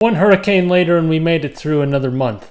One hurricane later and we made it through another month.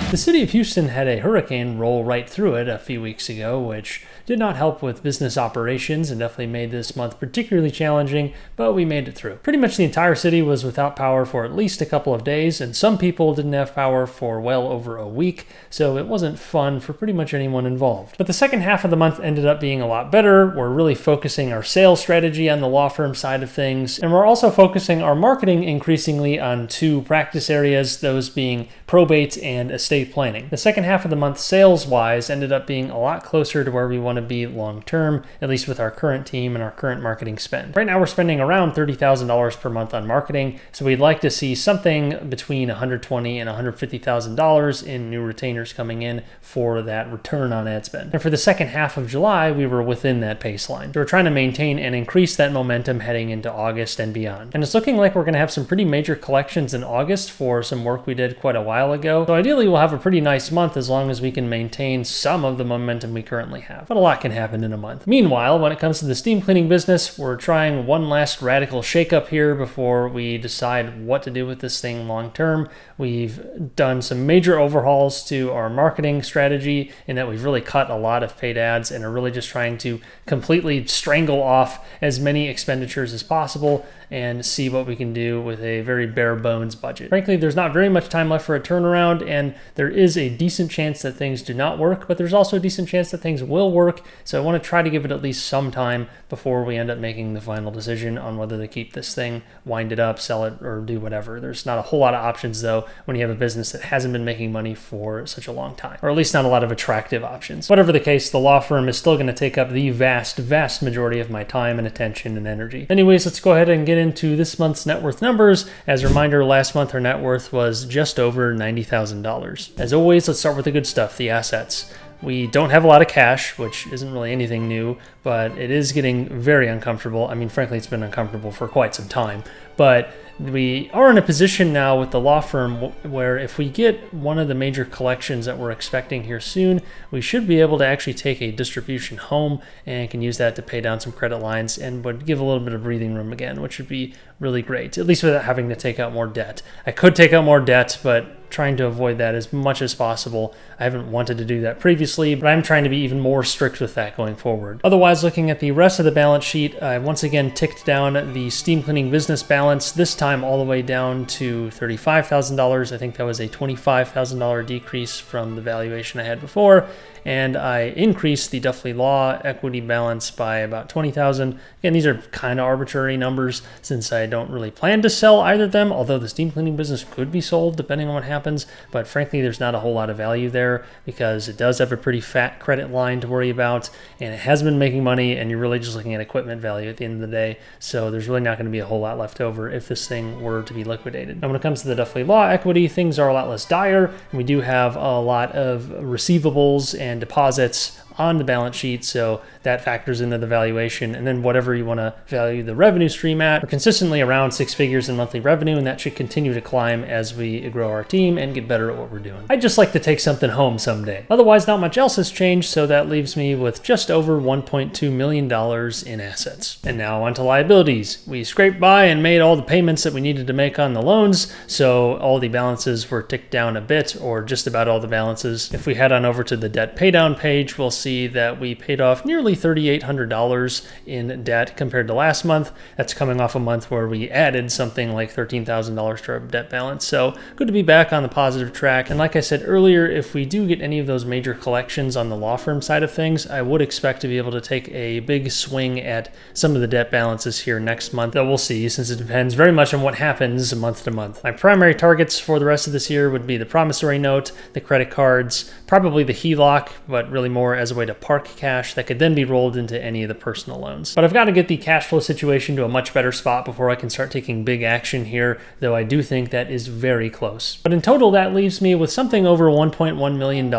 The city of Houston had a hurricane roll right through it a few weeks ago, which did not help with business operations and definitely made this month particularly challenging, but we made it through. Pretty much the entire city was without power for at least a couple of days, and some people didn't have power for well over a week, so it wasn't fun for pretty much anyone involved. But the second half of the month ended up being a lot better. We're really focusing our sales strategy on the law firm side of things, and we're also focusing our marketing increasingly on two practice areas, those being probate and estate planning. The second half of the month, sales-wise, ended up being a lot closer to where we want to be long-term, at least with our current team and our current marketing spend. Right now, we're spending around $30,000 per month on marketing, so we'd like to see something between $120,000 and $150,000 in new retainers coming in for that return on ad spend. And for the second half of July, we were within that baseline. So we're trying to maintain and increase that momentum heading into August and beyond. And it's looking like we're going to have some pretty major collections in August for some work we did quite a while ago. So ideally, we'll have a pretty nice month as long as we can maintain some of the momentum we currently have. But a lot can happen in a month. Meanwhile, when it comes to the steam cleaning business, we're trying one last radical shakeup here before we decide what to do with this thing long term. We've done some major overhauls to our marketing strategy in that we've really cut a lot of paid ads and are really just trying to completely strangle off as many expenditures as possible and see what we can do with a very bare bones budget. Frankly, there's not very much time left for a turnaround, and there is a decent chance that things do not work, but there's also a decent chance that things will work. So I want to try to give it at least some time before we end up making the final decision on whether to keep this thing, wind it up, sell it, or do whatever. There's not a whole lot of options though when you have a business that hasn't been making money for such a long time, or at least not a lot of attractive options. Whatever the case, the law firm is still going to take up the vast majority of my time and attention and energy. Anyways, let's go ahead and get into this month's net worth numbers. As a reminder, last month our net worth was just over $90,000. As always, let's start with the good stuff, the assets. We don't have a lot of cash, which isn't really anything new, but it is getting very uncomfortable. I mean, frankly, it's been uncomfortable for quite some time, but we are in a position now with the law firm where if we get one of the major collections that we're expecting here soon, we should be able to actually take a distribution home and can use that to pay down some credit lines and would give a little bit of breathing room again, which would be really great, at least without having to take out more debt. I could take out more debt, but trying to avoid that as much as possible. I haven't wanted to do that previously, but I'm trying to be even more strict with that going forward. Otherwise, looking at the rest of the balance sheet, I once again ticked down the steam cleaning business balance, this time all the way down to $35,000. I think that was a $25,000 decrease from the valuation I had before. And I increased the Duffley Law equity balance by about $20,000. Again, these are kind of arbitrary numbers since I don't really plan to sell either of them, although the steam cleaning business could be sold depending on what happens. But frankly, there's not a whole lot of value there because it does have a pretty fat credit line to worry about, and it has been making money, and you're really just looking at equipment value at the end of the day. So there's really not going to be a whole lot left over if this thing were to be liquidated. Now, when it comes to the Duffley Law equity, things are a lot less dire, and we do have a lot of receivables and deposits on the balance sheet, so that factors into the valuation. And then whatever you want to value the revenue stream at, we're consistently around 6 figures in monthly revenue, and that should continue to climb as we grow our team and get better at what we're doing. I'd just like to take something home someday. Otherwise, not much else has changed, so that leaves me with just over $1.2 million in assets. And now onto liabilities. We scraped by and made all the payments that we needed to make on the loans, so all the balances were ticked down a bit, or just about all the balances. If we head on over to the debt paydown page, we'll see that we paid off nearly $3,800 in debt compared to last month. That's coming off a month where we added something like $13,000 to our debt balance. So good to be back on the positive track. And like I said earlier, if we do get any of those major collections on the law firm side of things, I would expect to be able to take a big swing at some of the debt balances here next month. Though we'll see, since it depends very much on what happens month to month. My primary targets for the rest of this year would be the promissory note, the credit cards, probably the HELOC, but really more as a way to park cash that could then be rolled into any of the personal loans. But I've got to get the cash flow situation to a much better spot before I can start taking big action here, though I do think that is very close. But in total, that leaves me with something over $1.1 million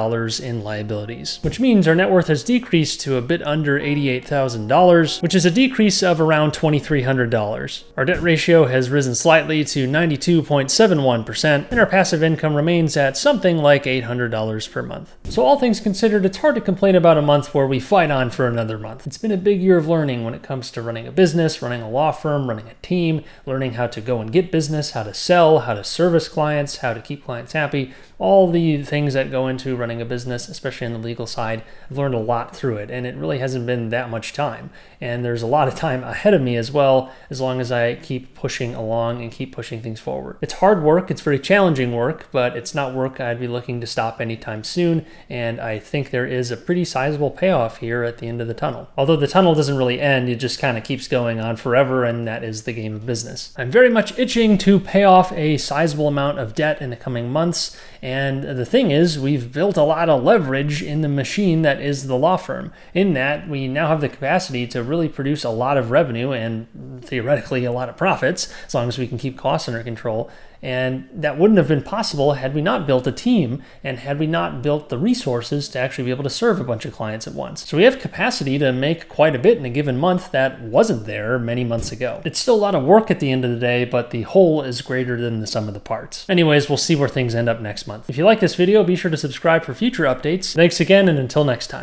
in liabilities, which means our net worth has decreased to a bit under $88,000, which is a decrease of around $2,300. Our debt ratio has risen slightly to 92.71%, and our passive income remains at something like $800 per month. So all things considered, it's hard to complain about about a month where we fight on for another month. It's been a big year of learning when it comes to running a business, running a law firm, running a team, learning how to go and get business, how to sell, how to service clients, how to keep clients happy, all the things that go into running a business, especially on the legal side. I've learned a lot through it, and it really hasn't been that much time. And there's a lot of time ahead of me as well, as long as I keep pushing along and keep pushing things forward. It's hard work, it's very challenging work, but it's not work I'd be looking to stop anytime soon, and I think there is a pretty sizable payoff here at the end of the tunnel. Although the tunnel doesn't really end, it just kind of keeps going on forever, and that is the game of business. I'm very much itching to pay off a sizable amount of debt in the coming months, and the thing is, we've built a lot of leverage in the machine that is the law firm, in that we now have the capacity to really produce a lot of revenue and theoretically a lot of profits, as long as we can keep costs under control. And that wouldn't have been possible had we not built a team and had we not built the resources to actually be able to serve a bunch of clients at once. So we have capacity to make quite a bit in a given month that wasn't there many months ago. It's still a lot of work at the end of the day, but the whole is greater than the sum of the parts. Anyways, we'll see where things end up next month. If you like this video, be sure to subscribe for future updates. Thanks again, and until next time.